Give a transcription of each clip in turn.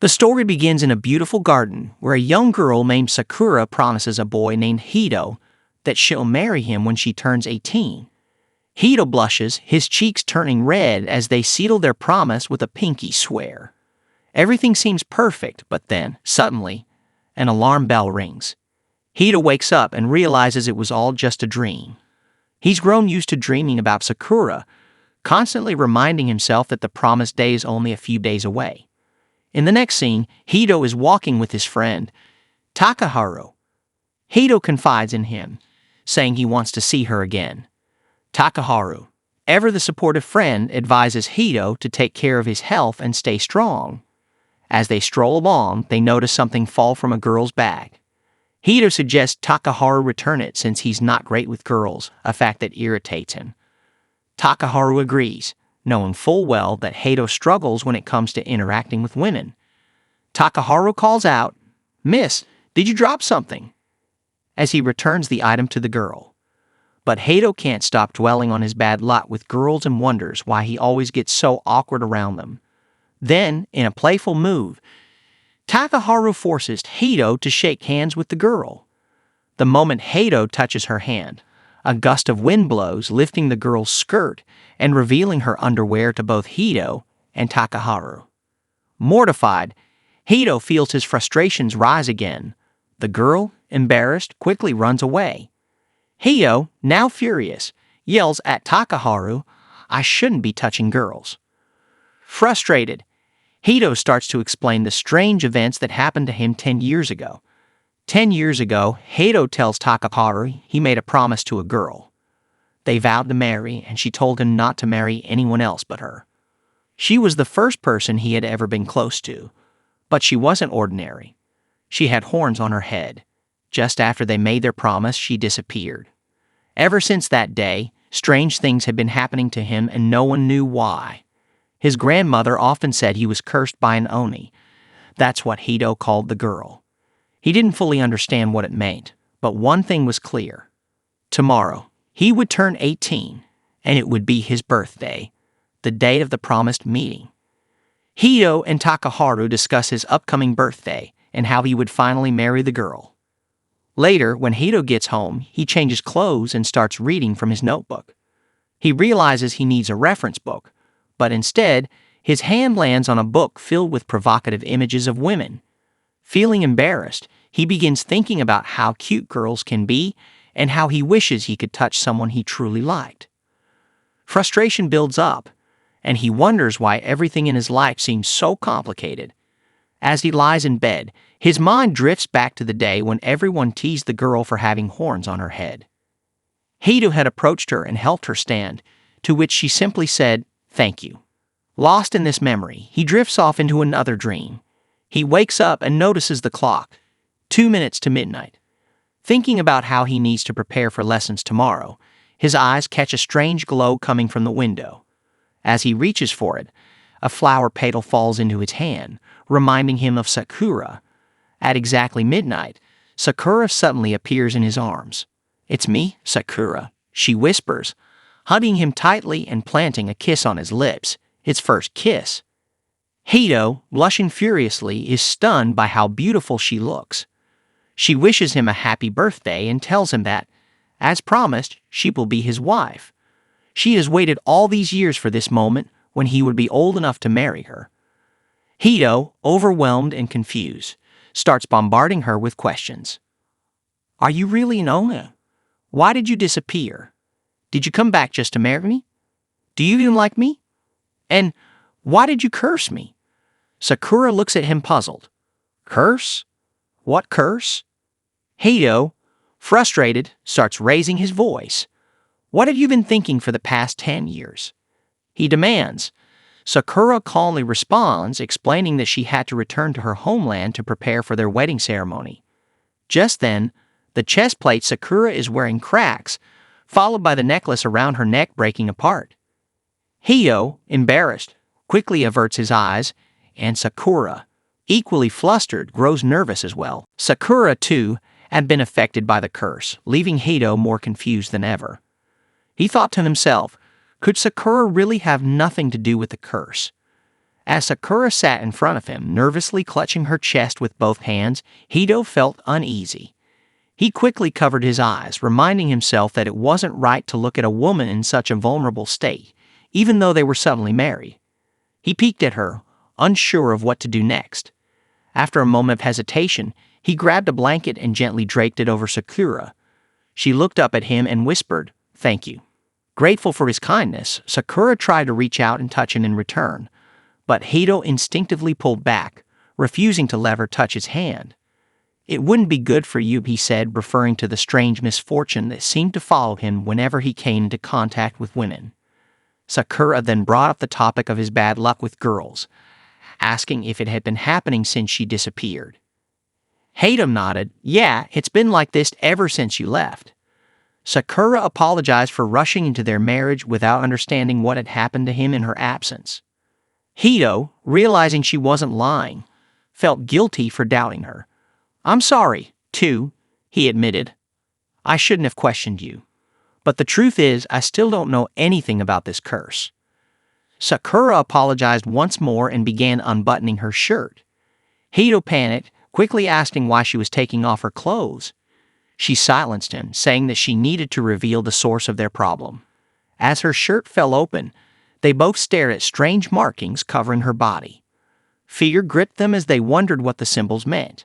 The story begins in a beautiful garden where a young girl named Sakura promises a boy named Hito that she'll marry him when she turns 18. Hito blushes, his cheeks turning red as they seal their promise with a pinky swear. Everything seems perfect, but then, suddenly, an alarm bell rings. Hito wakes up and realizes it was all just a dream. He's grown used to dreaming about Sakura, constantly reminding himself that the promised day is only a few days away. In the next scene, Hito is walking with his friend, Takaharu. Hito confides in him, saying he wants to see her again. Takaharu, ever the supportive friend, advises Hito to take care of his health and stay strong. As they stroll along, they notice something fall from a girl's bag. Hito suggests Takaharu return it since he's not great with girls, a fact that irritates him. Takaharu agrees, knowing full well that Hito struggles when it comes to interacting with women. Takaharu calls out, "Miss, did you drop something?" as he returns the item to the girl. But Hito can't stop dwelling on his bad luck with girls and wonders why he always gets so awkward around them. Then, in a playful move, Takaharu forces Hito to shake hands with the girl. The moment Hito touches her hand, a gust of wind blows, lifting the girl's skirt and revealing her underwear to both Hito and Takaharu. Mortified, Hito feels his frustrations rise again. The girl, embarrassed, quickly runs away. Hito, now furious, yells at Takaharu, "I shouldn't be touching girls." Frustrated, Hito starts to explain the strange events that happened to him 10 years ago. 10 years ago, Hito tells Takaharu he made a promise to a girl. They vowed to marry, and she told him not to marry anyone else but her. She was the first person he had ever been close to, but she wasn't ordinary. She had horns on her head. Just after they made their promise, she disappeared. Ever since that day, strange things had been happening to him and no one knew why. His grandmother often said he was cursed by an Oni. That's what Hito called the girl. He didn't fully understand what it meant, but one thing was clear. Tomorrow, he would turn 18, and it would be his birthday, the date of the promised meeting. Hito and Takaharu discuss his upcoming birthday and how he would finally marry the girl. Later, when Hito gets home, he changes clothes and starts reading from his notebook. He realizes he needs a reference book, but instead, his hand lands on a book filled with provocative images of women. Feeling embarrassed, he begins thinking about how cute girls can be and how he wishes he could touch someone he truly liked. Frustration builds up, and he wonders why everything in his life seems so complicated. As he lies in bed, his mind drifts back to the day when everyone teased the girl for having horns on her head. Hito had approached her and helped her stand, to which she simply said, "Thank you." Lost in this memory, he drifts off into another dream. He wakes up and notices the clock, 2 minutes to midnight. Thinking about how he needs to prepare for lessons tomorrow, his eyes catch a strange glow coming from the window. As he reaches for it, a flower petal falls into his hand, reminding him of Sakura. At exactly midnight, Sakura suddenly appears in his arms. "It's me, Sakura," she whispers, hugging him tightly and planting a kiss on his lips, his first kiss. Hito, blushing furiously, is stunned by how beautiful she looks. She wishes him a happy birthday and tells him that, as promised, she will be his wife. She has waited all these years for this moment when he would be old enough to marry her. Hito, overwhelmed and confused, starts bombarding her with questions. "Are you really an Oni? Why did you disappear? Did you come back just to marry me? Do you even like me? And why did you curse me?" Sakura looks at him puzzled. "Curse? What curse?" Hito, frustrated, starts raising his voice. "What have you been thinking for the past 10 years? He demands. Sakura calmly responds, explaining that she had to return to her homeland to prepare for their wedding ceremony. Just then, the chest plate Sakura is wearing cracks, followed by the necklace around her neck breaking apart. Hito, embarrassed, quickly averts his eyes, and Sakura, equally flustered, grows nervous as well. Sakura, too, had been affected by the curse, leaving Hito more confused than ever. He thought to himself, could Sakura really have nothing to do with the curse? As Sakura sat in front of him, nervously clutching her chest with both hands, Hito felt uneasy. He quickly covered his eyes, reminding himself that it wasn't right to look at a woman in such a vulnerable state, even though they were suddenly married. He peeked at her, unsure of what to do next. After a moment of hesitation, he grabbed a blanket and gently draped it over Sakura. She looked up at him and whispered, "Thank you." Grateful for his kindness, Sakura tried to reach out and touch him in return, but Hito instinctively pulled back, refusing to let her touch his hand. "It wouldn't be good for you," he said, referring to the strange misfortune that seemed to follow him whenever he came into contact with women. Sakura then brought up the topic of his bad luck with girls, asking if it had been happening since she disappeared. Hito nodded. "Yeah, it's been like this ever since you left." Sakura apologized for rushing into their marriage without understanding what had happened to him in her absence. Hito, realizing she wasn't lying, felt guilty for doubting her. "I'm sorry, too," he admitted. "I shouldn't have questioned you. But the truth is, I still don't know anything about this curse." Sakura apologized once more and began unbuttoning her shirt. Hito panicked, quickly asking why she was taking off her clothes. She silenced him, saying that she needed to reveal the source of their problem. As her shirt fell open, they both stared at strange markings covering her body. Fear gripped them as they wondered what the symbols meant.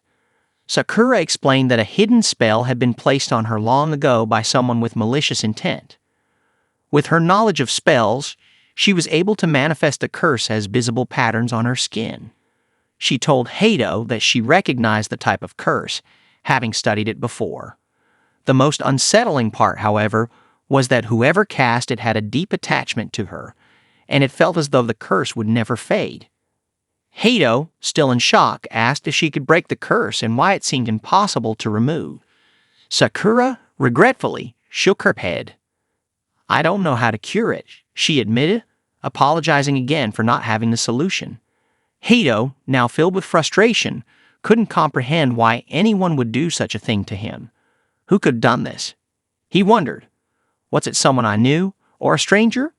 Sakura explained that a hidden spell had been placed on her long ago by someone with malicious intent. With her knowledge of spells, she was able to manifest the curse as visible patterns on her skin. She told Hito that she recognized the type of curse, having studied it before. The most unsettling part, however, was that whoever cast it had a deep attachment to her, and it felt as though the curse would never fade. Hito, still in shock, asked if she could break the curse and why it seemed impossible to remove. Sakura, regretfully, shook her head. "I don't know how to cure it," she admitted, apologizing again for not having the solution. Hito, now filled with frustration, couldn't comprehend why anyone would do such a thing to him. Who could have done this? He wondered. Was it someone I knew, or a stranger?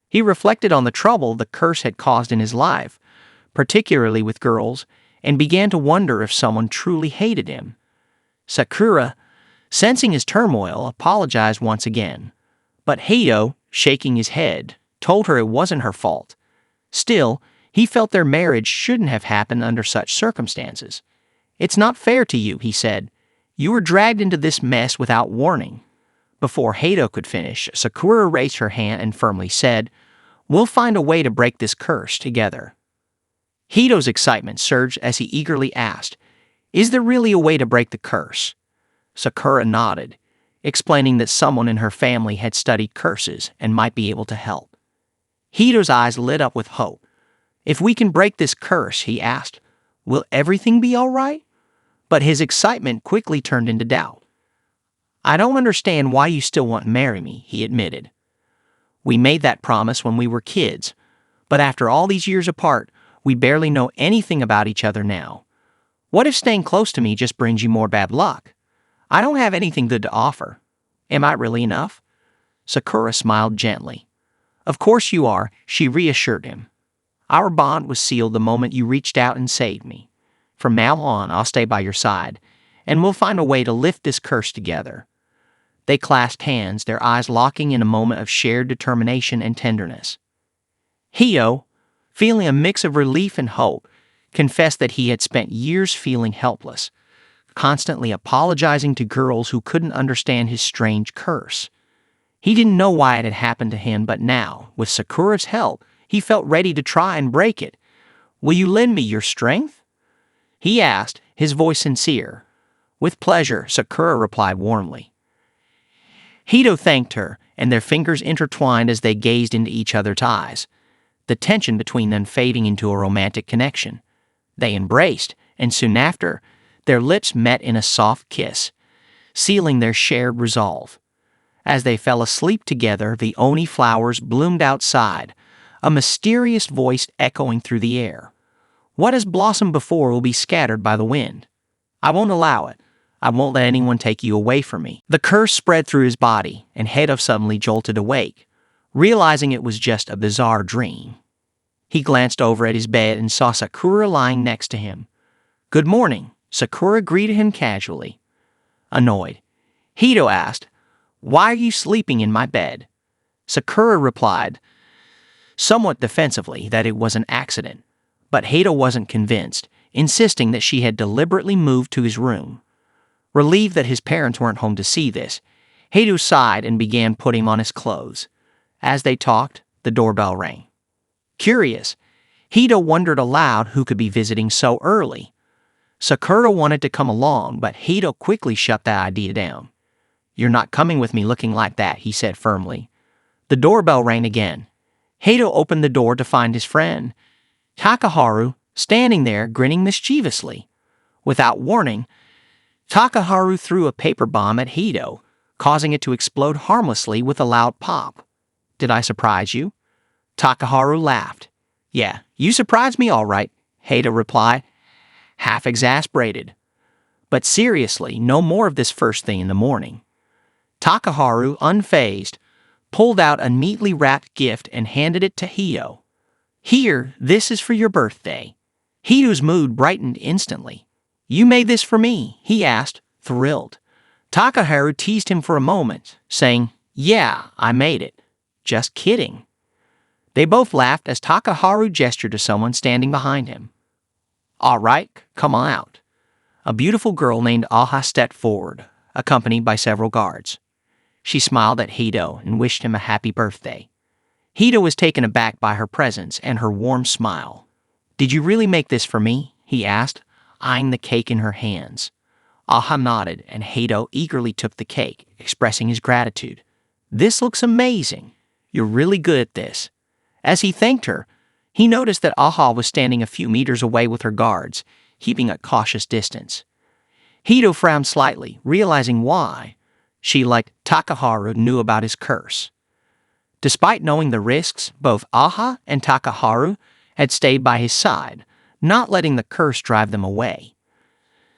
He reflected on the trouble the curse had caused in his life, particularly with girls, and began to wonder if someone truly hated him. Sakura, sensing his turmoil, apologized once again. But Hito, shaking his head, told her it wasn't her fault. Still, he felt their marriage shouldn't have happened under such circumstances. "It's not fair to you," he said. "You were dragged into this mess without warning." Before Hito could finish, Sakura raised her hand and firmly said, "We'll find a way to break this curse together." Hito's excitement surged as he eagerly asked, "Is there really a way to break the curse?" Sakura nodded, explaining that someone in her family had studied curses and might be able to help. Hito's eyes lit up with hope. "If we can break this curse," he asked, "will everything be all right?" But his excitement quickly turned into doubt. "I don't understand why you still want to marry me," he admitted. "We made that promise when we were kids, but after all these years apart, we barely know anything about each other now. What if staying close to me just brings you more bad luck? I don't have anything good to offer. Am I really enough?" Sakura smiled gently. "Of course you are," she reassured him. "Our bond was sealed the moment you reached out and saved me. From now on, I'll stay by your side, and we'll find a way to lift this curse together." They clasped hands, their eyes locking in a moment of shared determination and tenderness. Hito, feeling a mix of relief and hope, confessed that he had spent years feeling helpless, constantly apologizing to girls who couldn't understand his strange curse. He didn't know why it had happened to him, but now, with Sakura's help, he felt ready to try and break it. "Will you lend me your strength?" he asked, his voice sincere. "With pleasure," Sakura replied warmly. Hito thanked her, and their fingers intertwined as they gazed into each other's eyes, the tension between them fading into a romantic connection. They embraced, and soon after, their lips met in a soft kiss, sealing their shared resolve. As they fell asleep together, the oni flowers bloomed outside, a mysterious voice echoing through the air. "What has blossomed before will be scattered by the wind. I won't allow it. I won't let anyone take you away from me." The curse spread through his body, and Hito suddenly jolted awake, realizing it was just a bizarre dream. He glanced over at his bed and saw Sakura lying next to him. "Good morning," Sakura greeted him casually. Annoyed, Hito asked, "Why are you sleeping in my bed?" Sakura replied, somewhat defensively, that it was an accident, but Hito wasn't convinced, insisting that she had deliberately moved to his room. Relieved that his parents weren't home to see this, Hito sighed and began putting on his clothes. As they talked, the doorbell rang. Curious, Hito wondered aloud who could be visiting so early. Sakura wanted to come along, but Hito quickly shut that idea down. "You're not coming with me looking like that," he said firmly. The doorbell rang again. Hito opened the door to find his friend, Takaharu, standing there grinning mischievously. Without warning, Takaharu threw a paper bomb at Hito, causing it to explode harmlessly with a loud pop. "Did I surprise you?" Takaharu laughed. "Yeah, you surprised me all right," Hito replied, half exasperated. "But seriously, no more of this first thing in the morning." Takaharu, unfazed, pulled out a neatly wrapped gift and handed it to Hito. "Here, this is for your birthday." Hito's mood brightened instantly. "You made this for me?" he asked, thrilled. Takaharu teased him for a moment, saying, "Yeah, I made it. Just kidding." They both laughed as Takaharu gestured to someone standing behind him. "All right, come on out." A beautiful girl named Aha stepped forward, accompanied by several guards. She smiled at Hito and wished him a happy birthday. Hito was taken aback by her presence and her warm smile. "Did you really make this for me?" he asked, eyeing the cake in her hands. Aha nodded, and Hito eagerly took the cake, expressing his gratitude. "This looks amazing. You're really good at this." As he thanked her, he noticed that Aha was standing a few meters away with her guards, keeping a cautious distance. Hito frowned slightly, realizing why. She, like Takaharu, knew about his curse. Despite knowing the risks, both Aha and Takaharu had stayed by his side, not letting the curse drive them away.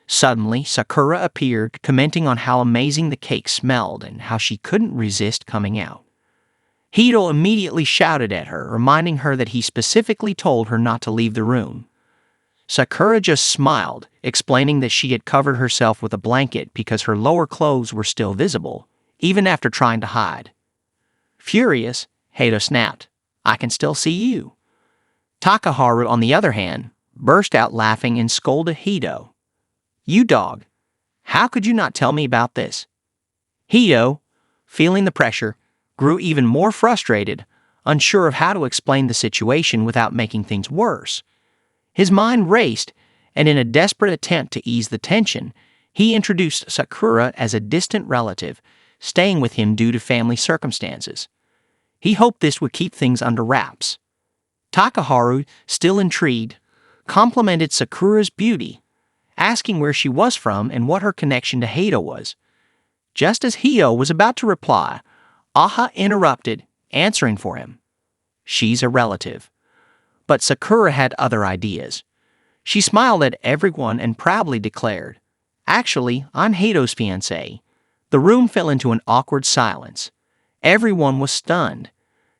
Suddenly, Sakura appeared, commenting on how amazing the cake smelled and how she couldn't resist coming out. Hito immediately shouted at her, reminding her that he specifically told her not to leave the room. Sakura just smiled, explaining that she had covered herself with a blanket because her lower clothes were still visible, even after trying to hide. Furious, Hito snapped, "I can still see you." Takaharu, on the other hand, burst out laughing and scolded Hito. "You dog, how could you not tell me about this?" Hito, feeling the pressure, grew even more frustrated, unsure of how to explain the situation without making things worse. His mind raced, and in a desperate attempt to ease the tension, he introduced Sakura as a distant relative, staying with him due to family circumstances. He hoped this would keep things under wraps. Takaharu, still intrigued, complimented Sakura's beauty, asking where she was from and what her connection to Hito was. Just as Hito was about to reply, Aha interrupted, answering for him. "She's a relative." But Sakura had other ideas. She smiled at everyone and proudly declared, "Actually, I'm Hito's fiancée." The room fell into an awkward silence. Everyone was stunned.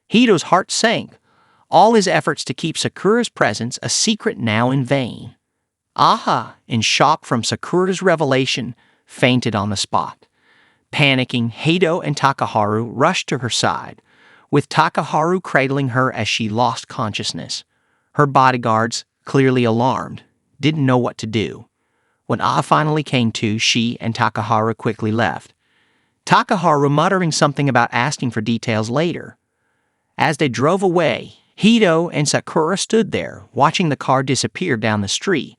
Hito's heart sank, all his efforts to keep Sakura's presence a secret now in vain. Aha, in shock from Sakura's revelation, fainted on the spot. Panicking, Hito and Takaharu rushed to her side, with Takaharu cradling her as she lost consciousness. Her bodyguards, clearly alarmed, didn't know what to do. When Aha finally came to, she and Takaharu quickly left, Takaharu muttering something about asking for details later. As they drove away, Hito and Sakura stood there, watching the car disappear down the street,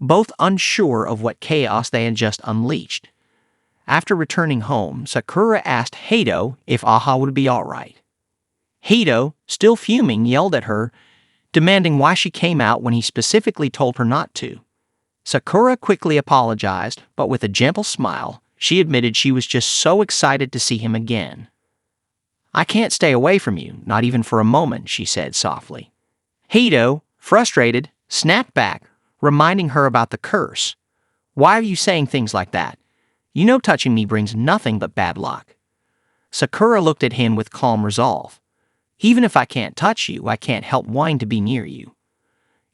both unsure of what chaos they had just unleashed. After returning home, Sakura asked Hito if Aha would be all right. Hito, still fuming, yelled at her, demanding why she came out when he specifically told her not to. Sakura quickly apologized, but with a gentle smile, she admitted she was just so excited to see him again. "I can't stay away from you, not even for a moment," she said softly. Hito, frustrated, snapped back, reminding her about the curse. "Why are you saying things like that? You know touching me brings nothing but bad luck." Sakura looked at him with calm resolve. Even if I can't touch you, I can't help wanting to be near you.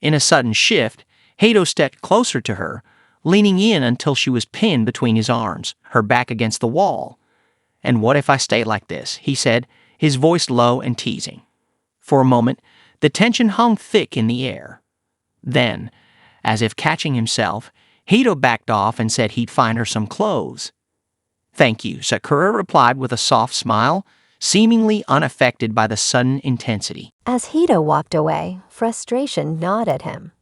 In a sudden shift, Hato stepped closer to her, leaning in until she was pinned between his arms, her back against the wall. "And what if I stay like this?" he said, his voice low and teasing. For a moment, the tension hung thick in the air. Then, as if catching himself, Hato backed off and said he'd find her some clothes. "Thank you," Sakura replied with a soft smile, seemingly unaffected by the sudden intensity. As Hato walked away, frustration gnawed at him.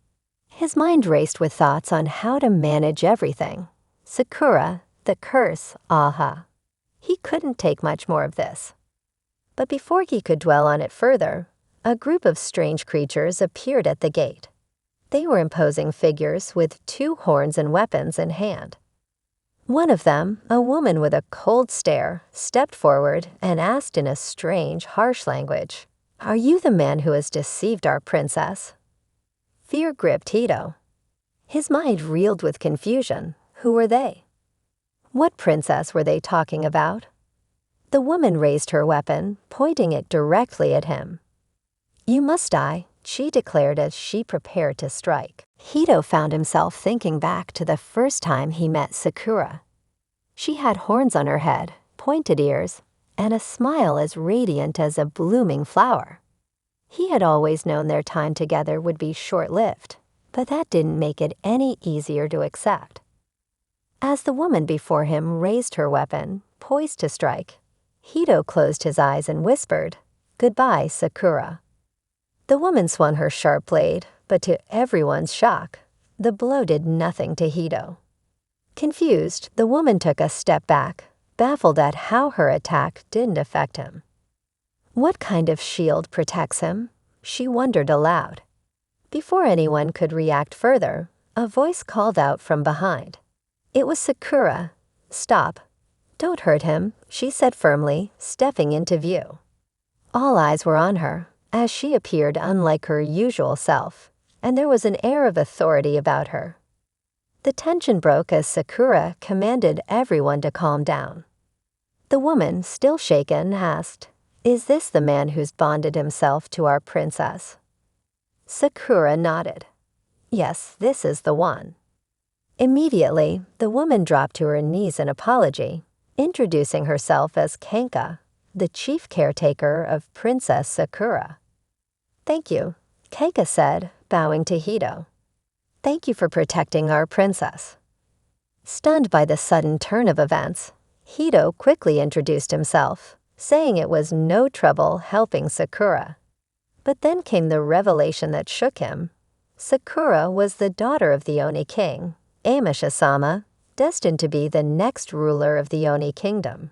His mind raced with thoughts on how to manage everything. Sakura, the curse, aha. He couldn't take much more of this. But before he could dwell on it further, a group of strange creatures appeared at the gate. They were imposing figures with 2 horns and weapons in hand. One of them, a woman with a cold stare, stepped forward and asked in a strange, harsh language, "Are you the man who has deceived our princess?" Fear gripped Hato. His mind reeled with confusion. Who were they? What princess were they talking about? The woman raised her weapon, pointing it directly at him. "You must die," she declared as she prepared to strike. Hato found himself thinking back to the first time he met Sakura. She had horns on her head, pointed ears, and a smile as radiant as a blooming flower. He had always known their time together would be short-lived, but that didn't make it any easier to accept. As the woman before him raised her weapon, poised to strike, Hato closed his eyes and whispered, "Goodbye, Sakura." The woman swung her sharp blade, but to everyone's shock, the blow did nothing to Hato. Confused, the woman took a step back, baffled at how her attack didn't affect him. What kind of shield protects him? She wondered aloud. Before anyone could react further, a voice called out from behind. It was Sakura. "Stop. Don't hurt him," she said firmly, stepping into view. All eyes were on her, as she appeared unlike her usual self, and there was an air of authority about her. The tension broke as Sakura commanded everyone to calm down. The woman, still shaken, asked, "Is this the man who's bonded himself to our princess?" Sakura nodded. "Yes, this is the one." Immediately, the woman dropped to her knees in apology, introducing herself as Kanka, the chief caretaker of Princess Sakura. "Thank you," Kanka said, bowing to Hato. "Thank you for protecting our princess." Stunned by the sudden turn of events, Hato quickly introduced himself, saying it was no trouble helping Sakura. But then came the revelation that shook him. Sakura was the daughter of the Oni king, Amisha-sama, destined to be the next ruler of the Oni kingdom.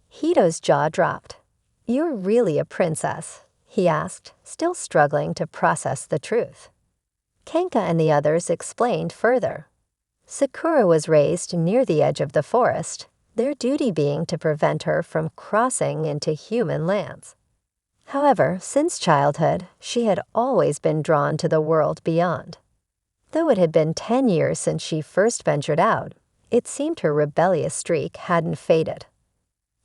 Hito's jaw dropped. "You're really a princess?" he asked, still struggling to process the truth. Kanka and the others explained further. Sakura was raised near the edge of the forest, their duty being to prevent her from crossing into human lands. However, since childhood, she had always been drawn to the world beyond. Though it had been 10 years since she first ventured out, it seemed her rebellious streak hadn't faded.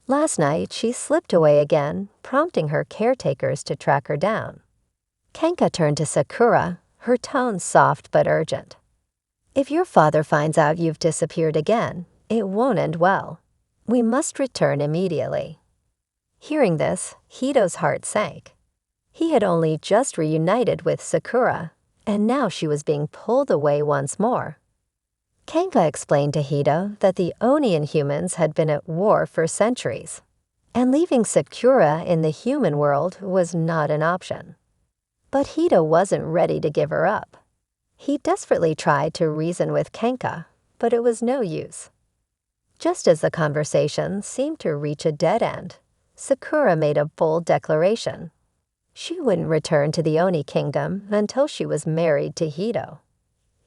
Last night, she slipped away again, prompting her caretakers to track her down. Kanka turned to Sakura, her tone soft but urgent. "If your father finds out you've disappeared again, it won't end well. We must return immediately." Hearing this, Hito's heart sank. He had only just reunited with Sakura, and now she was being pulled away once more. Kanka explained to Hito that the Oni and humans had been at war for centuries, and leaving Sakura in the human world was not an option. But Hito wasn't ready to give her up. He desperately tried to reason with Kanka, but it was no use. Just as the conversation seemed to reach a dead end, Sakura made a bold declaration. She wouldn't return to the Oni kingdom until she was married to Hito.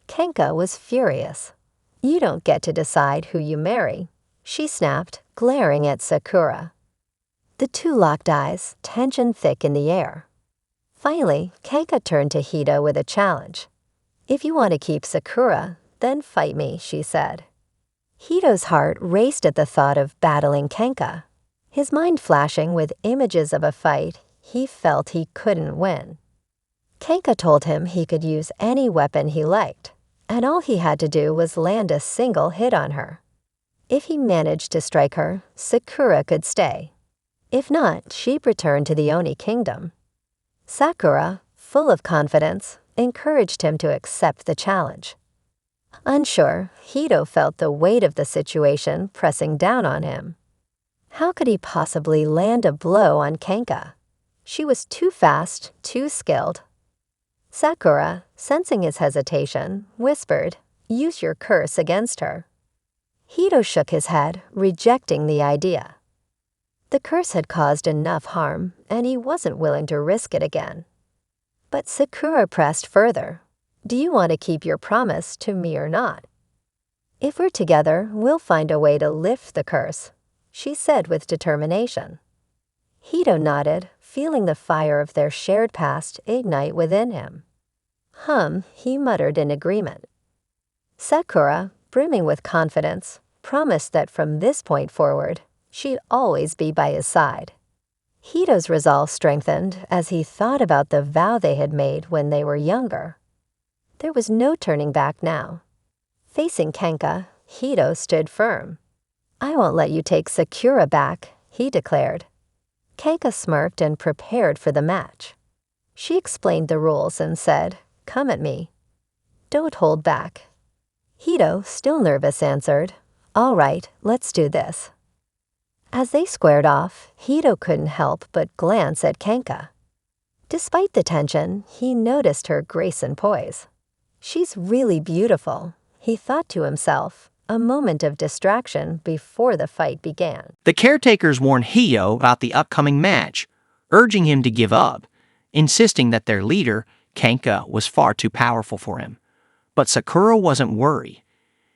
Kanka was furious. "You don't get to decide who you marry," she snapped, glaring at Sakura. The two locked eyes, tension thick in the air. Finally, Kanka turned to Hito with a challenge. "If you want to keep Sakura, then fight me," she said. Hito's heart raced at the thought of battling Kanka. His mind flashing with images of a fight he felt he couldn't win. Kenka told him he could use any weapon he liked, and all he had to do was land a single hit on her. If he managed to strike her, Sakura could stay. If not, she'd return to the Oni kingdom. Sakura, full of confidence, encouraged him to accept the challenge. Unsure, Hito felt the weight of the situation pressing down on him. How could he possibly land a blow on Kenka? She was too fast, too skilled. Sakura, sensing his hesitation, whispered, "Use your curse against her." Hito shook his head, rejecting the idea. The curse had caused enough harm, and he wasn't willing to risk it again. But Sakura pressed further. "Do you want to keep your promise to me or not? If we're together, we'll find a way to lift the curse," she said with determination. Hito nodded, feeling the fire of their shared past ignite within him. He muttered in agreement. Sakura, brimming with confidence, promised that from this point forward, she'd always be by his side. Hito's resolve strengthened as he thought about the vow they had made when they were younger. There was no turning back now. Facing Kenka, Hito stood firm. "I won't let you take Sakura back," he declared. Kenka smirked and prepared for the match. She explained the rules and said, "Come at me. Don't hold back." Hito, still nervous, answered, "All right, let's do this." As they squared off, Hito couldn't help but glance at Kenka. Despite the tension, he noticed her grace and poise. "She's really beautiful," he thought to himself, a moment of distraction before the fight began. The caretakers warned Hito about the upcoming match, urging him to give up, insisting that their leader, Kenka, was far too powerful for him. But Sakura wasn't worried.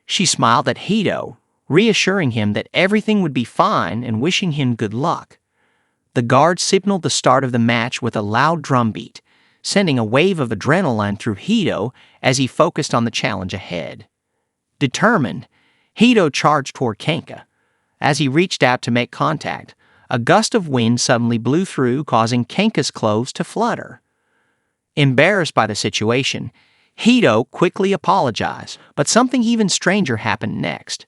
She smiled at Hito, reassuring him that everything would be fine and wishing him good luck. The guard signaled the start of the match with a loud drumbeat, sending a wave of adrenaline through Hito as he focused on the challenge ahead. Determined, Hito charged toward Kenka. As he reached out to make contact, a gust of wind suddenly blew through, causing Kenka's clothes to flutter. Embarrassed by the situation, Hito quickly apologized, but something even stranger happened next.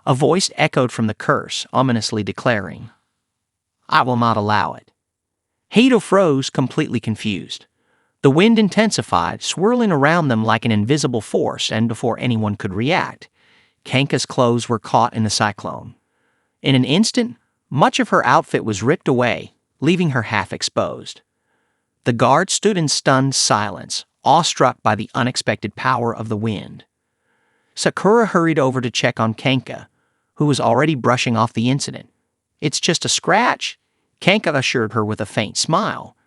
A voice echoed from the curse, ominously declaring, "I will not allow it." Hito froze, completely confused. The wind intensified, swirling around them like an invisible force, and before anyone could react, Kenka's clothes were caught in the cyclone. In an instant, much of her outfit was ripped away, leaving her half exposed. The guard stood in stunned silence, awestruck by the unexpected power of the wind. Sakura hurried over to check on Kenka, who was already brushing off the incident. "It's just a scratch," Kenka assured her with a faint smile.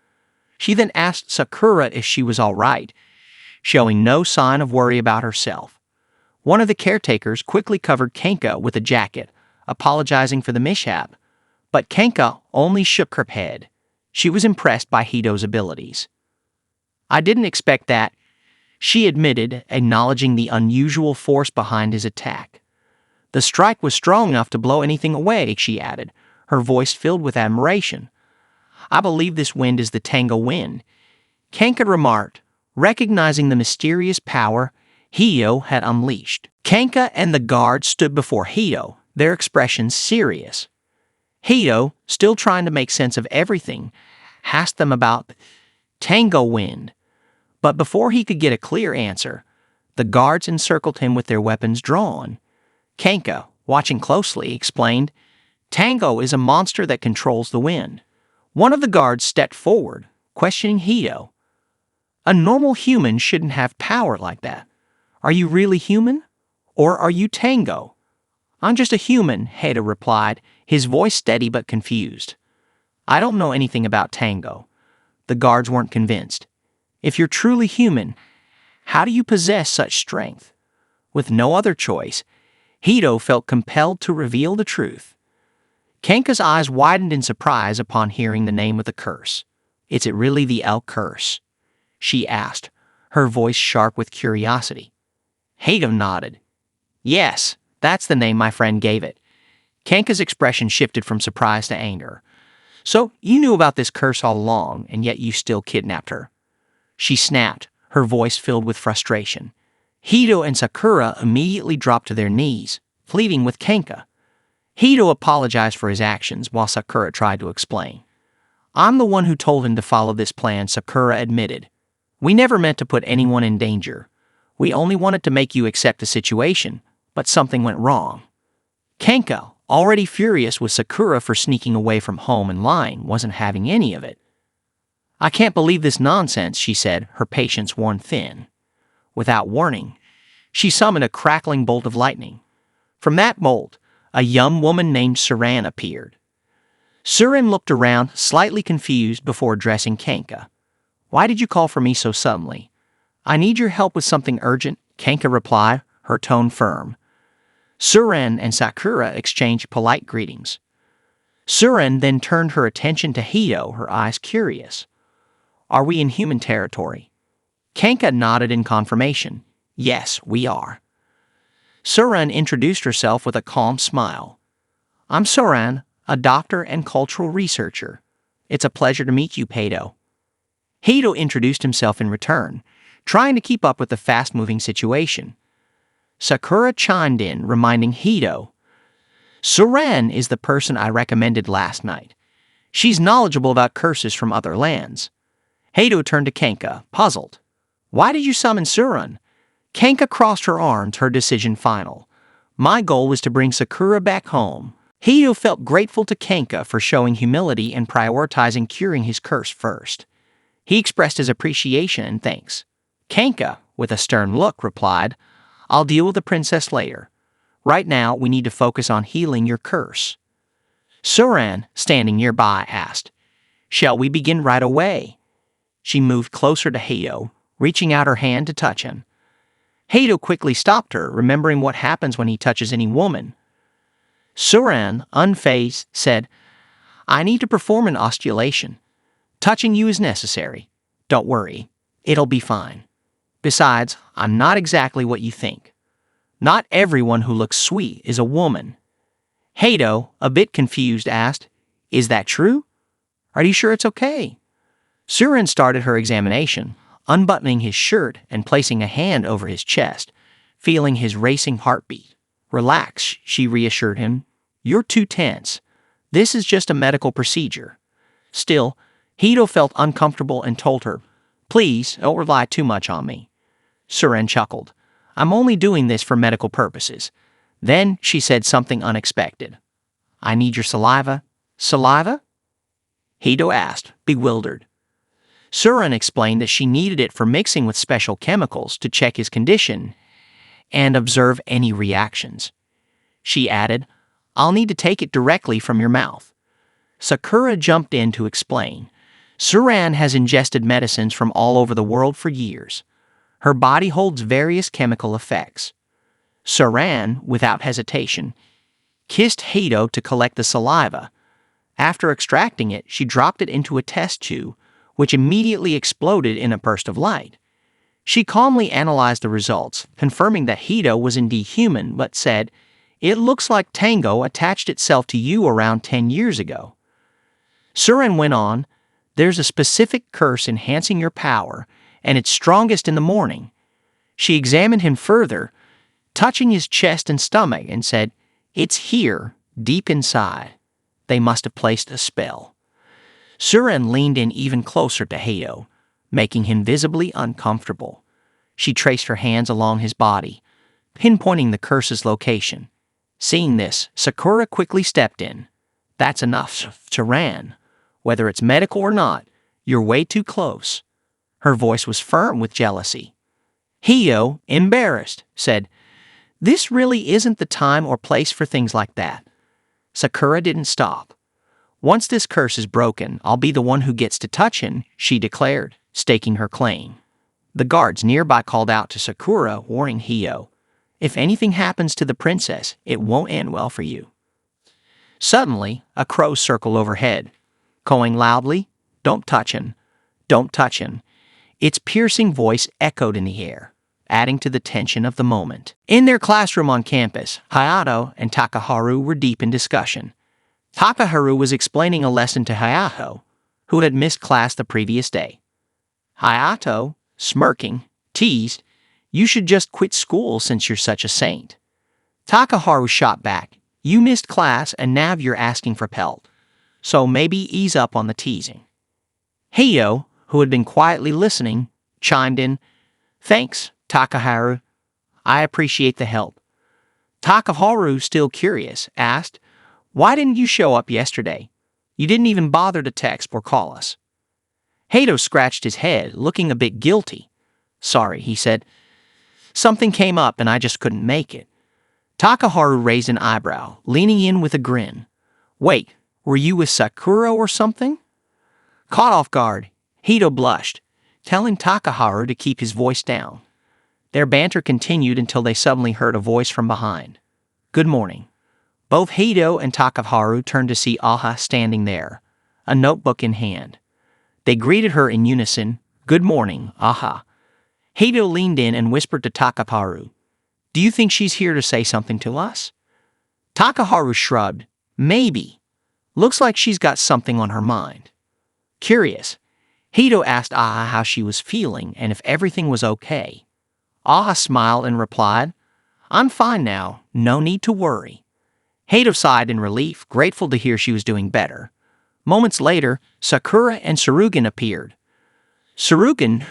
She then asked Sakura if she was all right, showing no sign of worry about herself. One of the caretakers quickly covered Kenka with a jacket, apologizing for the mishap, but Kenka only shook her head. She was impressed by Hito's abilities. "I didn't expect that," she admitted, acknowledging the unusual force behind his attack. "The strike was strong enough to blow anything away," she added, her voice filled with admiration. "I believe this wind is the Tango wind," Kenka remarked, recognizing the mysterious power Hito had unleashed. Kenka and the guard stood before Hito, their expressions serious. Hito, still trying to make sense of everything, asked them about Tango wind. But before he could get a clear answer, the guards encircled him with their weapons drawn. Kenka, watching closely, explained, "Tango is a monster that controls the wind." One of the guards stepped forward, questioning Hito. "A normal human shouldn't have power like that. Are you really human? Or are you Tango?" "I'm just a human," Hito replied, his voice steady but confused. "I don't know anything about Tango." The guards weren't convinced. "If you're truly human, how do you possess such strength?" With no other choice, Hito felt compelled to reveal the truth. Kenka's eyes widened in surprise upon hearing the name of the curse. "Is it really the Elk Curse?" she asked, her voice sharp with curiosity. Hito nodded. "Yes, that's the name my friend gave it." Kenka's expression shifted from surprise to anger. So, you knew about this curse all along, and yet you still kidnapped her. She snapped, her voice filled with frustration. Hito and Sakura immediately dropped to their knees, pleading with Kenka. Hito apologized for his actions while Sakura tried to explain. I'm the one who told him to follow this plan, Sakura admitted. We never meant to put anyone in danger. We only wanted to make you accept the situation, but something went wrong. Kenka, already furious with Sakura for sneaking away from home and lying, wasn't having any of it. I can't believe this nonsense, she said, her patience worn thin. Without warning, she summoned a crackling bolt of lightning. From that bolt, a young woman named Suran appeared. Suran looked around, slightly confused, before addressing Kenka. Why did you call for me so suddenly? I need your help with something urgent, Kenka replied, her tone firm. Suran and Sakura exchanged polite greetings. Suran then turned her attention to Hito, her eyes curious. Are we in human territory? Kenka nodded in confirmation. Yes, we are. Suran introduced herself with a calm smile. I'm Suran, a doctor and cultural researcher. It's a pleasure to meet you, Hito. Hito introduced himself in return, trying to keep up with the fast-moving situation. Sakura chimed in, reminding Hito, Suran is the person I recommended last night. She's knowledgeable about curses from other lands. Hito turned to Kenka, puzzled. Why did you summon Suran? Kenka crossed her arms, her decision final. My goal was to bring Sakura back home. Hito felt grateful to Kenka for showing humility and prioritizing curing his curse first. He expressed his appreciation and thanks. Kenka, with a stern look, replied, I'll deal with the princess later. Right now, we need to focus on healing your curse. Suran, standing nearby, asked, Shall we begin right away? She moved closer to Hito, reaching out her hand to touch him. Hito quickly stopped her, remembering what happens when he touches any woman. Suran, unfazed, said, I need to perform an osculation. Touching you is necessary. Don't worry, it'll be fine. Besides, I'm not exactly what you think. Not everyone who looks sweet is a woman. Hito, a bit confused, asked, Is that true? Are you sure it's okay? Suran started her examination, unbuttoning his shirt and placing a hand over his chest, feeling his racing heartbeat. Relax, she reassured him. You're too tense. This is just a medical procedure. Still, Hito felt uncomfortable and told her, Please, don't rely too much on me. Suran chuckled. I'm only doing this for medical purposes. Then she said something unexpected. I need your saliva. Saliva? Hito asked, bewildered. Suran explained that she needed it for mixing with special chemicals to check his condition and observe any reactions. She added, I'll need to take it directly from your mouth. Sakura jumped in to explain. Suran has ingested medicines from all over the world for years. Her body holds various chemical effects. Suran, without hesitation, kissed Hito to collect the saliva. After extracting it, she dropped it into a test tube, which immediately exploded in a burst of light. She calmly analyzed the results, confirming that Hito was indeed human, but said, It looks like Tango attached itself to you around 10 years ago. Suran went on, There's a specific curse enhancing your power, and it's strongest in the morning. She examined him further, touching his chest and stomach, and said, It's here, deep inside. They must have placed a spell. Suran leaned in even closer to Hito, making him visibly uncomfortable. She traced her hands along his body, pinpointing the curse's location. Seeing this, Sakura quickly stepped in. That's enough, Suran. Whether it's medical or not, you're way too close. Her voice was firm with jealousy. Hito, embarrassed, said, This really isn't the time or place for things like that. Sakura didn't stop. Once this curse is broken, I'll be the one who gets to touch him, she declared, staking her claim. The guards nearby called out to Sakura, warning Hito, If anything happens to the princess, it won't end well for you. Suddenly, a crow circled overhead, cawing loudly, Don't touch him. Don't touch him. Its piercing voice echoed in the air, adding to the tension of the moment. In their classroom on campus, Hayato and Takaharu were deep in discussion. Takaharu was explaining a lesson to Hayato, who had missed class the previous day. Hayato, smirking, teased, "You should just quit school since you're such a saint." Takaharu shot back, "You missed class and now you're asking for pelt. So maybe ease up on the teasing." Heido, who had been quietly listening, chimed in, "Thanks, Takaharu. I appreciate the help." Takaharu, still curious, asked, "Why didn't you show up yesterday? You didn't even bother to text or call us." Heido scratched his head, looking a bit guilty. "Sorry," he said. "Something came up and I just couldn't make it." Takaharu raised an eyebrow, leaning in with a grin. "Wait, were you with Sakura or something?" Caught off guard, Heido blushed, telling Takaharu to keep his voice down. Their banter continued until they suddenly heard a voice from behind. "Good morning." Both Heido and Takaharu turned to see Aha standing there, a notebook in hand. They greeted her in unison, "Good morning, Aha." Heido leaned in and whispered to Takaharu, "Do you think she's here to say something to us?" Takaharu shrugged, "Maybe. Looks like she's got something on her mind." Curious, Heido asked Aha how she was feeling and if everything was okay. Aha smiled and replied, "I'm fine now, no need to worry." Heido sighed in relief, grateful to hear she was doing better. Moments later, Sakura and Tsurugen appeared. Tsurugen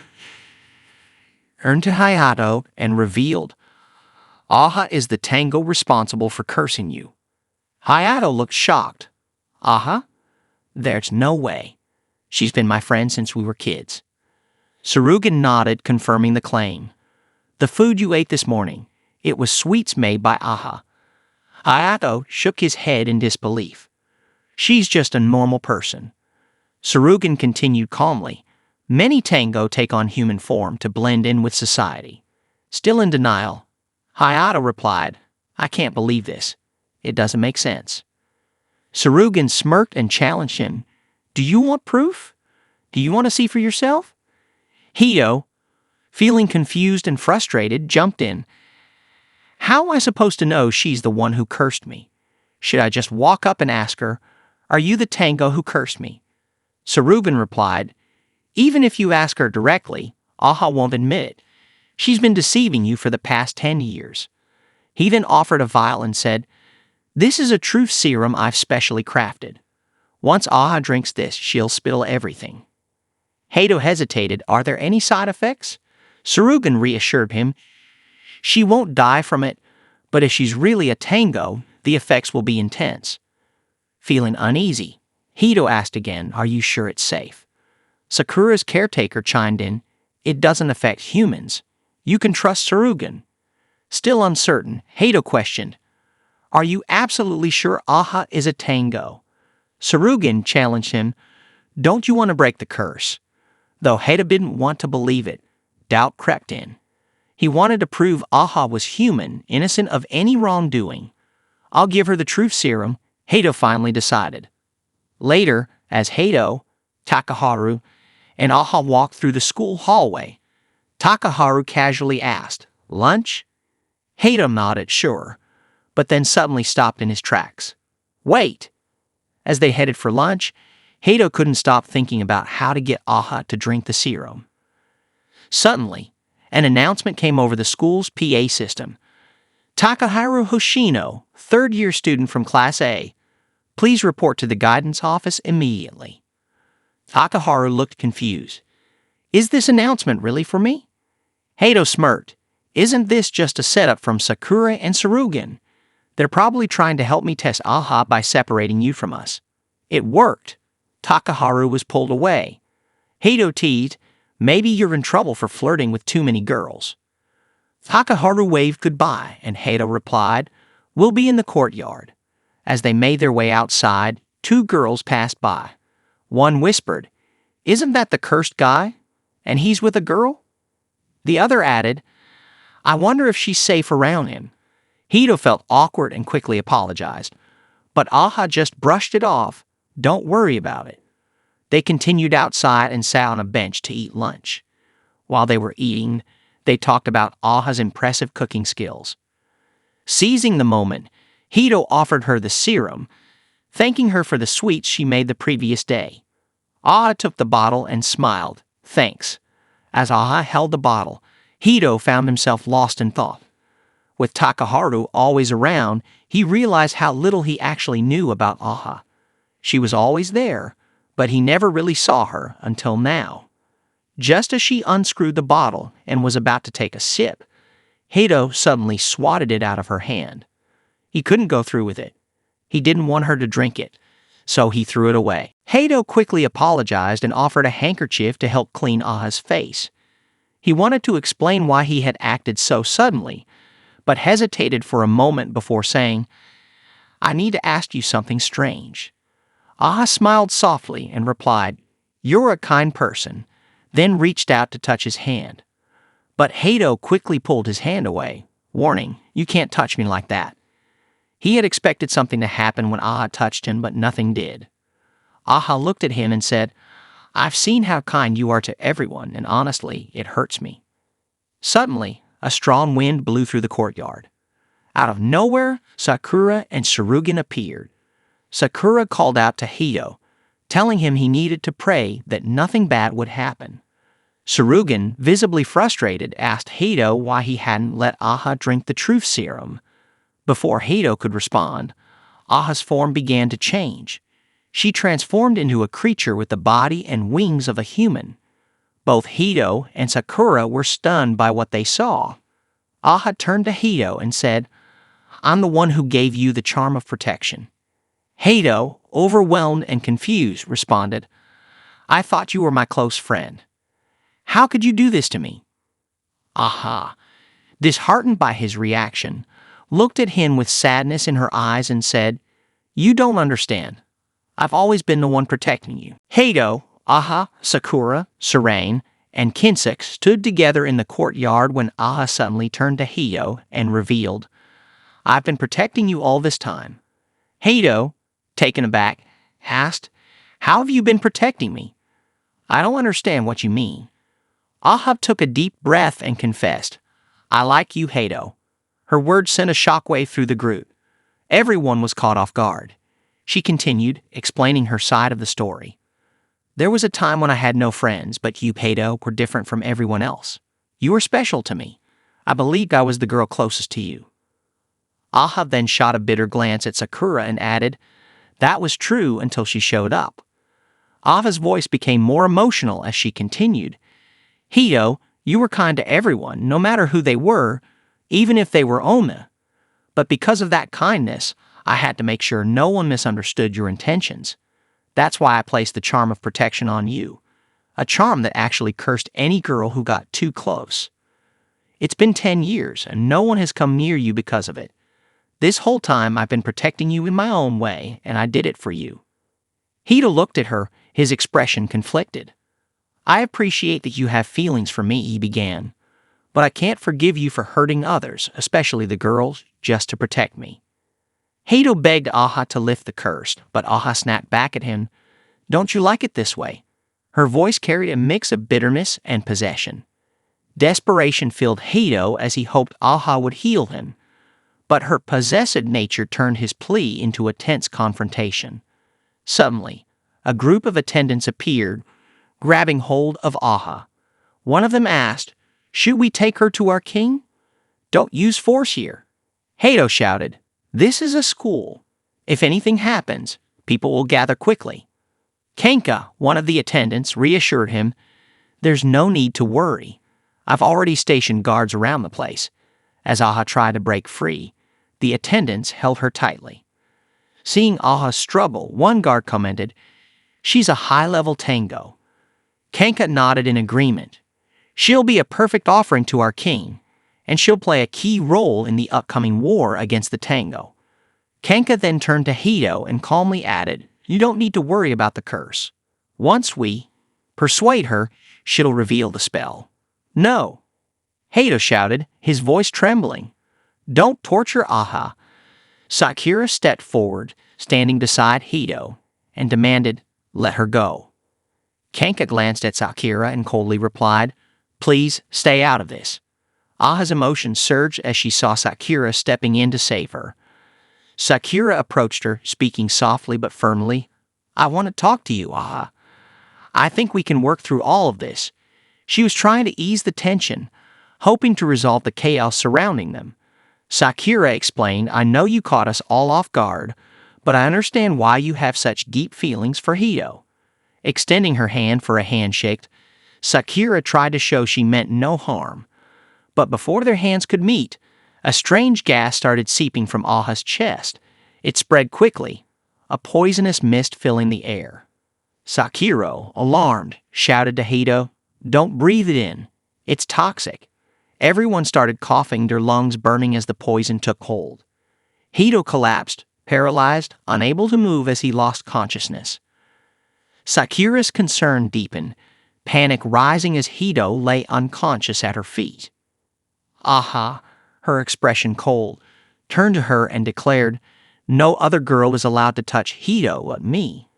turned to Hayato and revealed, "Aha is the tango responsible for cursing you." Hayato looked shocked. "Aha? There's no way. She's been my friend since we were kids." Tsurugen nodded, confirming the claim. "The food you ate this morning, it was sweets made by Aha." Hayato shook his head in disbelief. "She's just a normal person." Tsurugen continued calmly, "Many tango take on human form to blend in with society." Still in denial, Hayato replied, "I can't believe this. It doesn't make sense." Tsurugen smirked and challenged him, "Do you want proof? Do you want to see for yourself?" Heido, feeling confused and frustrated, jumped in. "How am I supposed to know she's the one who cursed me? Should I just walk up and ask her, 'Are you the tango who cursed me?'" Tsurugen replied, "Even if you ask her directly, Aha won't admit it. She's been deceiving you for the past 10 years. He then offered a vial and said, "This is a truth serum I've specially crafted. Once Aha drinks this, she'll spill everything." Heido hesitated. "Are there any side effects?" Tsurugen reassured him, "She won't die from it, but if she's really a tango, the effects will be intense." Feeling uneasy, Heido asked again, "Are you sure it's safe?" Sakura's caretaker chimed in, "It doesn't affect humans. You can trust Tsurugen." Still uncertain, Heido questioned, "Are you absolutely sure Aha is a tango?" Tsurugen challenged him, "Don't you want to break the curse?" Though Heido didn't want to believe it, doubt crept in. He wanted to prove Aha was human, innocent of any wrongdoing. "I'll give her the truth serum," Heido finally decided. Later, as Heido, Takaharu, and Aha walked through the school hallway, Takaharu casually asked, "Lunch?" Heido nodded, sure, but then suddenly stopped in his tracks. "Wait!" As they headed for lunch, Heido couldn't stop thinking about how to get Aha to drink the serum. Suddenly, an announcement came over the school's PA system. "Takaharu Hoshino, third-year student from Class A. Please report to the guidance office immediately." Takaharu looked confused. "Is this announcement really for me?" Heido smirked. "Isn't this just a setup from Sakura and Tsurugen? They're probably trying to help me test Aha by separating you from us." It worked. Takaharu was pulled away. Heido teased, "Maybe you're in trouble for flirting with too many girls." Takaharu waved goodbye, and Heido replied, "We'll be in the courtyard." As they made their way outside, two girls passed by. One whispered, "Isn't that the cursed guy? And he's with a girl?" The other added, "I wonder if she's safe around him." Heido felt awkward and quickly apologized, but Aha just brushed it off. "Don't worry about it." They continued outside and sat on a bench to eat lunch. While they were eating, they talked about Aha's impressive cooking skills. Seizing the moment, Heido offered her the serum, thanking her for the sweets she made the previous day. Aha took the bottle and smiled. Thanks. As Aha held the bottle, Hito found himself lost in thought. With Takaharu always around, he realized how little he actually knew about Aha. She was always there, but he never really saw her until now. Just as she unscrewed the bottle and was about to take a sip, Hito suddenly swatted it out of her hand. He couldn't go through with it. He didn't want her to drink it, so he threw it away. Hito quickly apologized and offered a handkerchief to help clean Aha's face. He wanted to explain why he had acted so suddenly, but hesitated for a moment before saying, "I need to ask you something strange." Aha smiled softly and replied, "You're a kind person," then reached out to touch his hand. But Hito quickly pulled his hand away, warning, "You can't touch me like that." He had expected something to happen when Aha touched him, but nothing did. Aha looked at him and said, "I've seen how kind you are to everyone, and honestly, it hurts me." Suddenly, a strong wind blew through the courtyard. Out of nowhere, Sakura and Tsurugen appeared. Sakura called out to Hito, telling him he needed to pray that nothing bad would happen. Tsurugen, visibly frustrated, asked Hito why he hadn't let Aha drink the truth serum. Before Hito could respond, Aha's form began to change. She transformed into a creature with the body and wings of a human. Both Hito and Sakura were stunned by what they saw. Aha turned to Hito and said, "I'm the one who gave you the charm of protection." Hito, overwhelmed and confused, responded, "I thought you were my close friend. How could you do this to me?" Aha, disheartened by his reaction, looked at him with sadness in her eyes and said, "You don't understand. I've always been the one protecting you." Hito, Aha, Sakura, Serain, and Kinsuke stood together in the courtyard when Aha suddenly turned to Hito and revealed, "I've been protecting you all this time." Hito, taken aback, asked, "How have you been protecting me? I don't understand what you mean." Aha took a deep breath and confessed, "I like you, Hito." Her words sent a shockwave through the group. Everyone was caught off guard. She continued, explaining her side of the story. "There was a time when I had no friends, but you, Hito, were different from everyone else. You were special to me. I believed I was the girl closest to you." Aha then shot a bitter glance at Sakura and added, "That was true until she showed up." Aha's voice became more emotional as she continued, "Hito, you were kind to everyone, no matter who they were, even if they were Ome. But because of that kindness, I had to make sure no one misunderstood your intentions. That's why I placed the charm of protection on you, a charm that actually cursed any girl who got too close. It's been 10 years, and no one has come near you because of it. This whole time I've been protecting you in my own way, and I did it for you." Hito looked at her, his expression conflicted. "I appreciate that you have feelings for me," he began, "but I can't forgive you for hurting others, especially the girls, just to protect me." Hito begged Aha to lift the curse, but Aha snapped back at him, "Don't you like it this way?" Her voice carried a mix of bitterness and possession. Desperation filled Hito as he hoped Aha would heal him, but her possessive nature turned his plea into a tense confrontation. Suddenly, a group of attendants appeared, grabbing hold of Aha. One of them asked, "Should we take her to our king?" "Don't use force here." Hito shouted, "This is a school. If anything happens, people will gather quickly." Kenka, one of the attendants, reassured him, "There's no need to worry. I've already stationed guards around the place." As Aha tried to break free, the attendants held her tightly. Seeing Aha struggle, one guard commented, "She's a high-level tango." Kenka nodded in agreement. "She'll be a perfect offering to our king, and she'll play a key role in the upcoming war against the tango." Kenka then turned to Hito and calmly added, "You don't need to worry about the curse. Once we persuade her, she'll reveal the spell." "No!" Hito shouted, his voice trembling. "Don't torture Aha." Sakura stepped forward, standing beside Hito, and demanded, "Let her go." Kenka glanced at Sakura and coldly replied, "Please stay out of this." Aha's emotions surged as she saw Sakura stepping in to save her. Sakura approached her, speaking softly but firmly. I want to talk to you, Aha. I think we can work through all of this. She was trying to ease the tension, hoping to resolve the chaos surrounding them. Sakura explained, I know you caught us all off guard, but I understand why you have such deep feelings for Hito. Extending her hand for a handshake, Sakura tried to show she meant no harm. But before their hands could meet, a strange gas started seeping from Aha's chest. It spread quickly, a poisonous mist filling the air. Sakura, alarmed, shouted to Hito, Don't breathe it in. It's toxic. Everyone started coughing, their lungs burning as the poison took hold. Hito collapsed, paralyzed, unable to move as he lost consciousness. Sakura's concern deepened, panic rising as Hito lay unconscious at her feet. Aha, her expression cold, turned to her and declared, No other girl is allowed to touch Hito but me.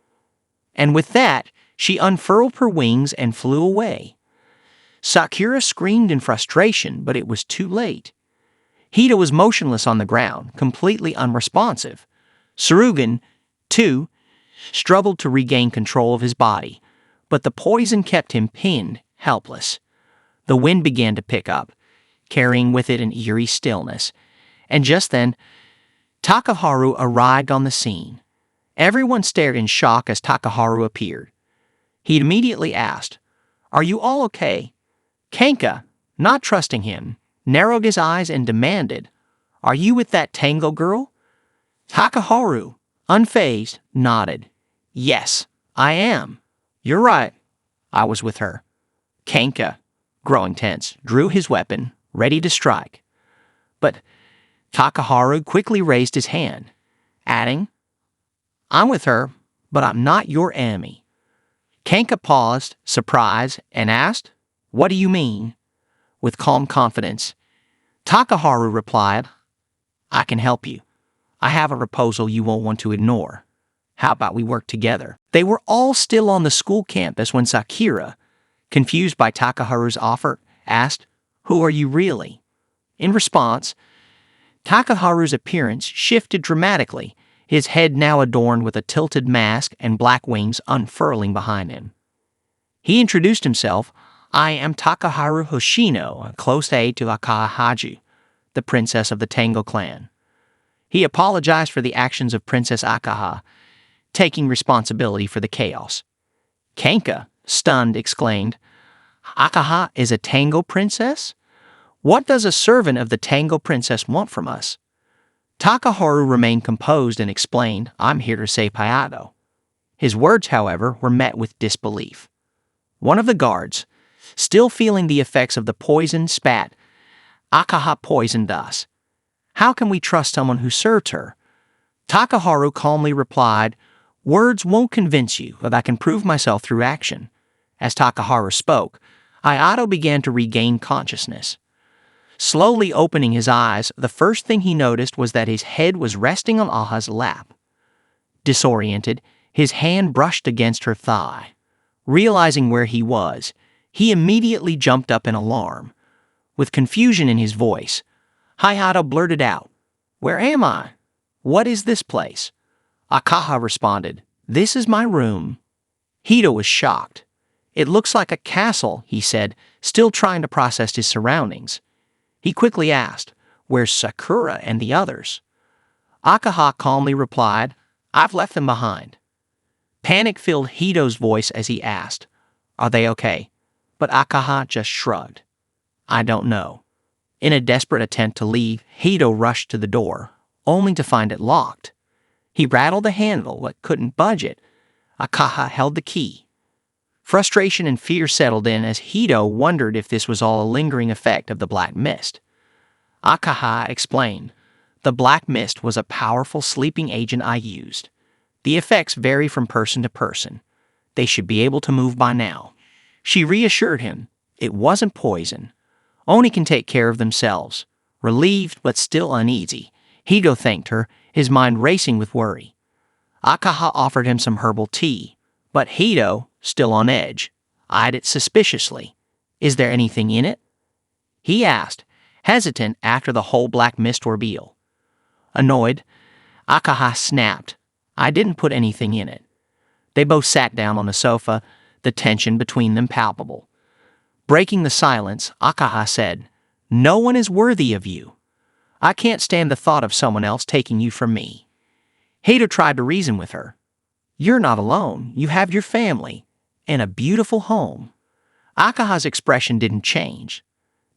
And with that, she unfurled her wings and flew away. Sakura screamed in frustration, but it was too late. Hito was motionless on the ground, completely unresponsive. Tsurugi, too, struggled to regain control of his body, but the poison kept him pinned, helpless. The wind began to pick up, carrying with it an eerie stillness, and just then, Takaharu arrived on the scene. Everyone stared in shock as Takaharu appeared. He immediately asked, Are you all okay? Kenka, not trusting him, narrowed his eyes and demanded, Are you with that Tango girl? Takaharu, unfazed, nodded. Yes, I am. You're right. I was with her. Kenka, growing tense, drew his weapon, ready to strike. But Takaharu quickly raised his hand, adding, I'm with her, but I'm not your enemy. Kenka paused, surprised, and asked, What do you mean? With calm confidence, Takaharu replied, I can help you. I have a proposal you won't want to ignore. How about we work together? They were all still on the school campus when Sakura, confused by Takaharu's offer, asked, Who are you really? In response, Takaharu's appearance shifted dramatically, his head now adorned with a tilted mask and black wings unfurling behind him. He introduced himself, I am Takaharu Hoshino, a close aide to Akaha Haju, the princess of the Tango clan. He apologized for the actions of Princess Akaha, taking responsibility for the chaos. Kenka, stunned, exclaimed, Akaha is a Tango princess? What does a servant of the Tango princess want from us? Takaharu remained composed and explained, I'm here to save Hayato. His words, however, were met with disbelief. One of the guards, still feeling the effects of the poison, spat, Akaha poisoned us. How can we trust someone who served her? Takaharu calmly replied, Words won't convince you, but I can prove myself through action. As Takaharu spoke, Hayato began to regain consciousness. Slowly opening his eyes, the first thing he noticed was that his head was resting on Aha's lap. Disoriented, his hand brushed against her thigh. Realizing where he was, he immediately jumped up in alarm. With confusion in his voice, Hayato blurted out, Where am I? What is this place? Akaha responded, This is my room. Hito was shocked. It looks like a castle, he said, still trying to process his surroundings. He quickly asked, Where's Sakura and the others? Akaha calmly replied, I've left them behind. Panic filled Hito's voice as he asked, Are they okay? But Akaha just shrugged. I don't know. In a desperate attempt to leave, Hito rushed to the door, only to find it locked. He rattled the handle but couldn't budge it. Akaha held the key. Frustration and fear settled in as Hito wondered if this was all a lingering effect of the black mist. Akaha explained, The black mist was a powerful sleeping agent I used. The effects vary from person to person. They should be able to move by now. She reassured him, It wasn't poison. Oni can take care of themselves. Relieved but still uneasy, Hito thanked her, his mind racing with worry. Akaha offered him some herbal tea, but Hito, still on edge, eyed it suspiciously. Is there anything in it? He asked, hesitant after the whole black mist ordeal. Annoyed, Akaha snapped. I didn't put anything in it. They both sat down on the sofa, the tension between them palpable. Breaking the silence, Akaha said, No one is worthy of you. I can't stand the thought of someone else taking you from me. Hito tried to reason with her. You're not alone. You have your family and a beautiful home. Akaha's expression didn't change.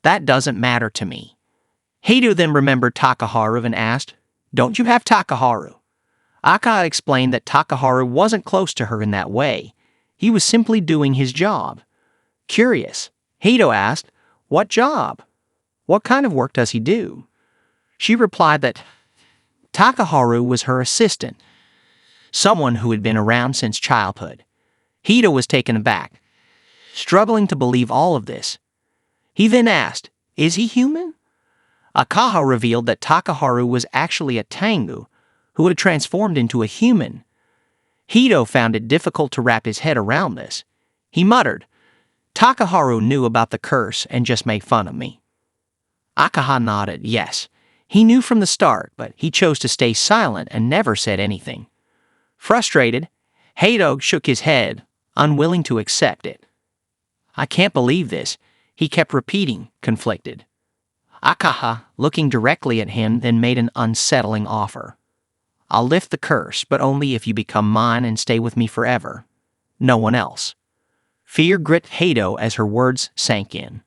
That doesn't matter to me. Hito then remembered Takaharu and asked, Don't you have Takaharu? Akaha explained that Takaharu wasn't close to her in that way. He was simply doing his job. Curious, Hito asked, What job? What kind of work does he do? She replied that Takaharu was her assistant, someone who had been around since childhood. Hito was taken aback, struggling to believe all of this. He then asked, Is he human? Akaha revealed that Takaharu was actually a Tengu who had transformed into a human. Hito found it difficult to wrap his head around this. He muttered, Takaharu knew about the curse and just made fun of me. Akaha nodded, yes. He knew from the start, but he chose to stay silent and never said anything. Frustrated, Hito shook his head, unwilling to accept it. I can't believe this, he kept repeating, conflicted. Akaha, looking directly at him, then made an unsettling offer. I'll lift the curse, but only if you become mine and stay with me forever. No one else. Fear gripped Hito as her words sank in.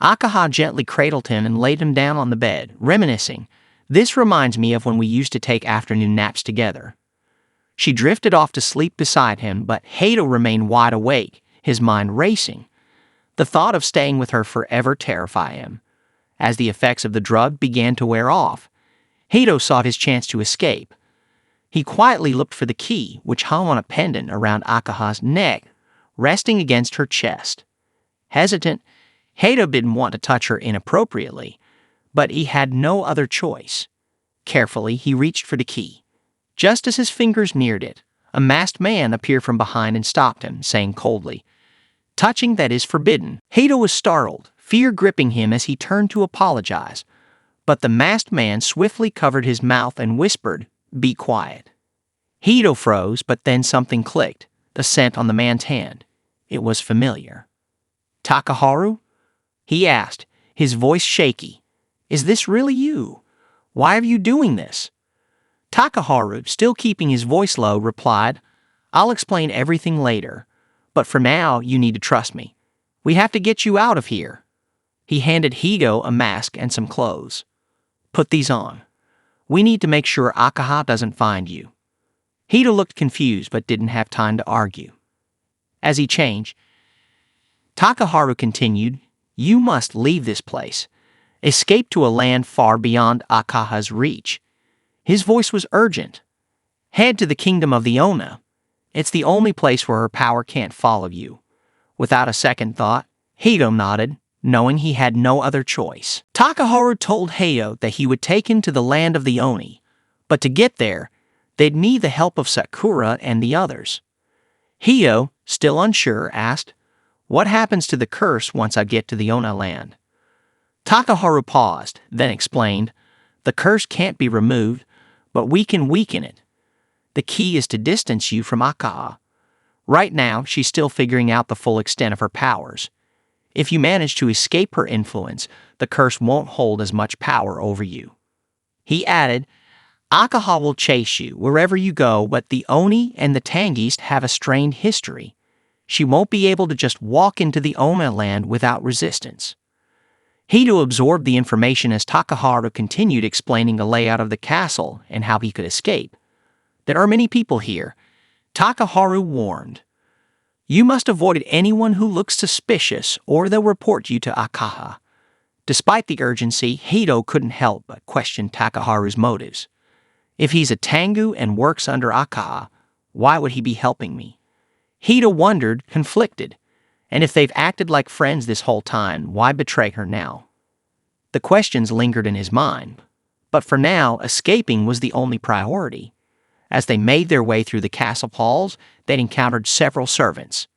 Akaha gently cradled him and laid him down on the bed, reminiscing, This reminds me of when we used to take afternoon naps together. She drifted off to sleep beside him, but Hito remained wide awake, his mind racing. The thought of staying with her forever terrified him. As the effects of the drug began to wear off, Hito sought his chance to escape. He quietly looked for the key, which hung on a pendant around Akaha's neck, resting against her chest. Hesitant, Hito didn't want to touch her inappropriately, but he had no other choice. Carefully, he reached for the key. Just as his fingers neared it, a masked man appeared from behind and stopped him, saying coldly, Touching that is forbidden. Hito was startled, fear gripping him as he turned to apologize. But the masked man swiftly covered his mouth and whispered, Be quiet. Hito froze, but then something clicked, the scent on the man's hand. It was familiar. Takaharu? He asked, his voice shaky. Is this really you? Why are you doing this? Takaharu, still keeping his voice low, replied, I'll explain everything later, but for now you need to trust me. We have to get you out of here. He handed Hito a mask and some clothes. Put these on. We need to make sure Akaha doesn't find you. Hito looked confused but didn't have time to argue. As he changed, Takaharu continued, You must leave this place. Escape to a land far beyond Akaha's reach. His voice was urgent. Head to the kingdom of the Ona. It's the only place where her power can't follow you. Without a second thought, Hito nodded, knowing he had no other choice. Takaharu told Hito that he would take him to the land of the Oni, but to get there, they'd need the help of Sakura and the others. Hito, still unsure, asked, What happens to the curse once I get to the Ona land? Takaharu paused, then explained, The curse can't be removed, but we can weaken it. The key is to distance you from Akaha. Right now, she's still figuring out the full extent of her powers. If you manage to escape her influence, the curse won't hold as much power over you. He added, Akaha will chase you wherever you go, but the Oni and the Tangis have a strained history. She won't be able to just walk into the Ona land without resistance. Hito absorbed the information as Takaharu continued explaining the layout of the castle and how he could escape. There are many people here, Takaharu warned. You must avoid anyone who looks suspicious or they'll report you to Akaha. Despite the urgency, Hito couldn't help but question Takaharu's motives. If he's a Tengu and works under Akaha, why would he be helping me? Hito wondered, conflicted. And if they've acted like friends this whole time, why betray her now? The questions lingered in his mind. But for now, escaping was the only priority. As they made their way through the castle halls, they encountered several servants.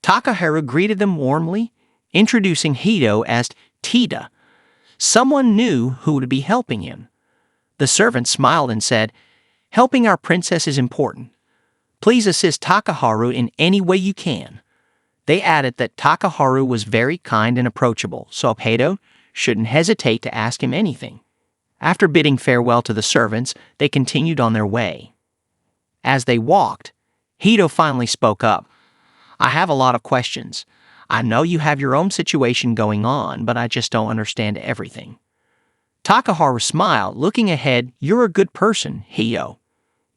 Takaharu greeted them warmly, introducing Hito as Tita, someone new who would be helping him. The servant smiled and said, "Helping our princess is important. Please assist Takaharu in any way you can." They added that Takaharu was very kind and approachable, so Hito shouldn't hesitate to ask him anything. After bidding farewell to the servants, they continued on their way. As they walked, Hito finally spoke up. "I have a lot of questions. I know you have your own situation going on, but I just don't understand everything." Takaharu smiled, looking ahead. "You're a good person, Hito.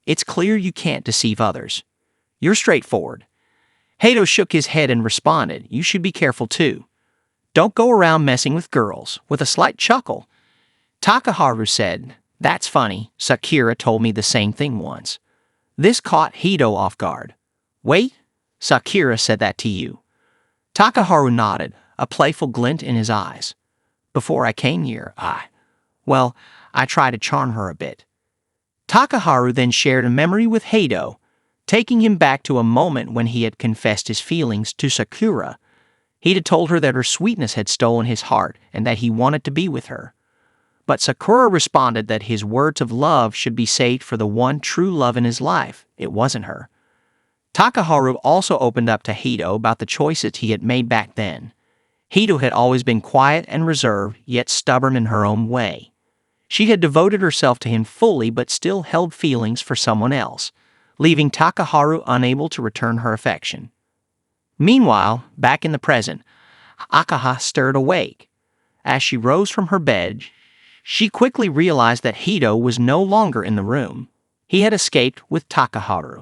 It's clear you can't deceive others. You're straightforward." Hito shook his head and responded, "You should be careful too. Don't go around messing with girls." With a slight chuckle, Takaharu said, "That's funny. Sakura told me the same thing once." This caught Hito off guard. "Wait, Sakura said that to you?" Takaharu nodded, a playful glint in his eyes. "Before I came here, I tried to charm her a bit." Takaharu then shared a memory with Hito, taking him back to a moment when he had confessed his feelings to Sakura. He had told her that her sweetness had stolen his heart and that he wanted to be with her. But Sakura responded that his words of love should be saved for the one true love in his life. It wasn't her. Takaharu also opened up to Hito about the choices he had made back then. Hito had always been quiet and reserved, yet stubborn in her own way. She had devoted herself to him fully but still held feelings for someone else, leaving Takaharu unable to return her affection. Meanwhile, back in the present, Akaha stirred awake. As she rose from her bed, she quickly realized that Hito was no longer in the room. He had escaped with Takaharu.